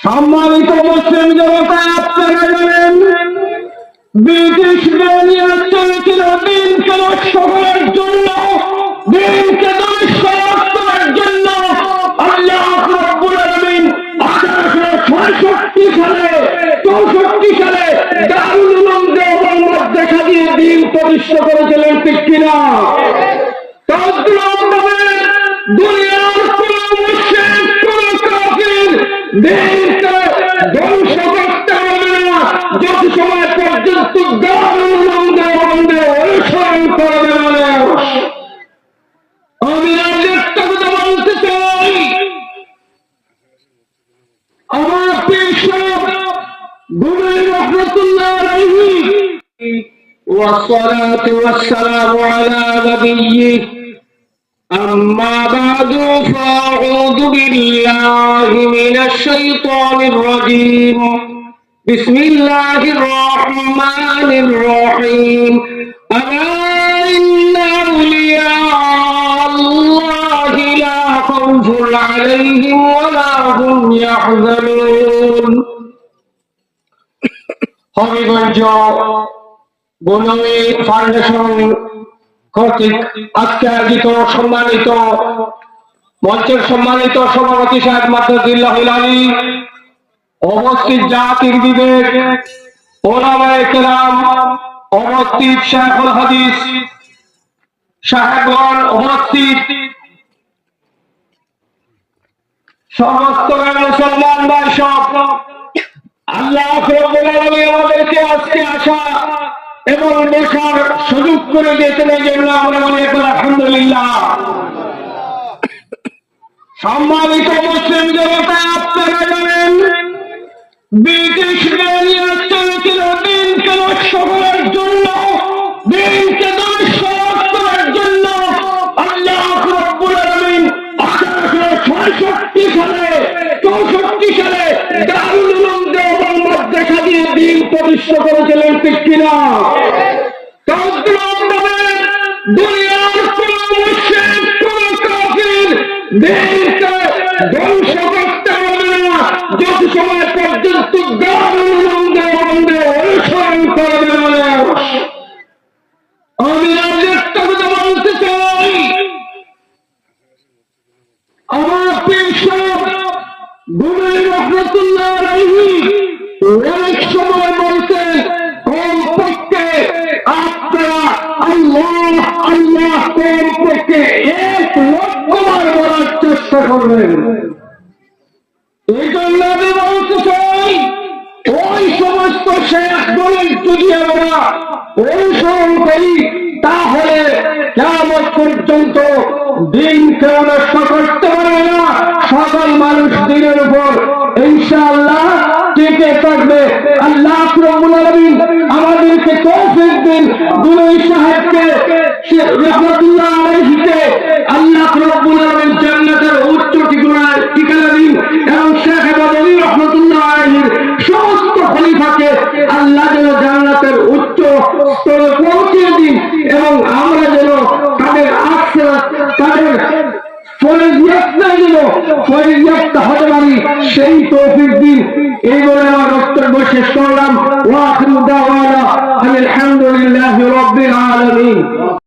সম্মানিত মুসলিম জনতা, আপনারা জানেন ব্রিটিশ বাহিনী চলেছিল দিনকে নষ্ট করার জন্য, দিনকে ধ্বংস করার জন্য। আল্লাহ রাব্বুল আলামিন 1866 সালে 64 সালে দারুল উলুম দেওবন্দ দেখা দিয়ে দিন প্রতিষ্ঠা করেছিলেন, ঠিক কিনা? দুনিয়ার কোন মুশরিক, কোন কাফির দিনকে ধ্বংস করতে পারবে না যত সময় পর্যন্ত দারুল উলুম দেওবন্দ অনুসরণ করবে মানুষ। আমি আজ একটা কথা বলতে চাই, আমার পেশব গুরু রহমাতুল্লাহ আলাইহি والصلاة والسلام على نبيه أما بعد فأعوذ بالله من الشيطان الرجيم بسم الله الرحمن الرحيم ألا إن أولياء الله لا خوف عليهم ولا هم يحزنون হবিগঞ্জ বনমী ফাউন্ডেশন কর্তৃক আজকে আয়োজিত সম্মানিত মঞ্চের সম্মানিত সভাপতি সাহেব মাদ্দাজিল্লাহুল আলী, উপস্থিত জাতির বিবেক, ওলামায়ে কেরাম, উপস্থিত শাইখুল হাদিস সাহেবগণ, উপস্থিত সমস্ত মুসলমান ভাই সব, আল্লাহ রাব্বুল আলামিন আমাদেরকে আজকে আসা এবং দেখার সুযোগ করে দিয়েছেন, এই জন্য আমরা বলি আলহামদুলিল্লাহ। সম্মানিত মুসলিম জনতা, আপনারা জানেন ব্রিটিশ বাহিনী চলেছিল দিনকে নষ্ট করার জন্য, দিনকে ধ্বংস করার জন্য। আল্লাহ রাব্বুল আলামিন 1866 সালে 64 সালে দারুল উলুম দেওবন্দ দেখা দিয়ে দিন প্রতিষ্ঠা করেছিলেন, ঠিক কিনা? দুনিয়ার কোন মুশরিক, কোন কাফির দিনকে ধ্বংস করতে পারবে না যত সময় পর্যন্ত দারুল উলুম দেওবন্দ অনুসরণ করবে মানুষ। আমি আজ একটা কথা বলতে চাই, আমার পেশব গুরু রহমাতুল্লাহ আলাইহি অনেক সময় বলতে, কমপক্ষে আপনারা আল্লাহ আল্লাহ কমপক্ষে 1 লক্ষ বার বলার চেষ্টা করবেন। এই জন্য আমি বলতে চাই, ওই সমস্ত শেখ বলেন যদি আমরা অনুসরণ করি, তাহলে কিয়ামত পর্যন্ত দিনকে নষ্ট করতে পারবে না। সকল মানুষ দিনের উপর ইনশাআল্লাহ টিকে থাকবে। আল্লাহ রাব্বুল আলামিন আমাদেরকে তৌফিক দিন। গুরু সাহেবকে রহমাতুল্লাহ আলাইহিকে আল্লাহ রাব্বুল আলামিন জান্নাতের উচ্চ ঠিকানা দিন এবং শেখ বদরী রহমাতুল্লাহ আলাইহির সমস্ত খলিফাকে আল্লাহ যেন জান্নাতের উচ্চ স্তরে পৌঁছে দিন এবং আমরা যেন তাদের আশ্রয়, তাদের ফরিয়াদ হতে পারি, সেই তৌফিক দিন। এই বলে আমার বক্তব্য শেষ করলাম। ওয়া আখিরু দাওয়ানা আলহামদুলিল্লাহি রাব্বিল আলামিন।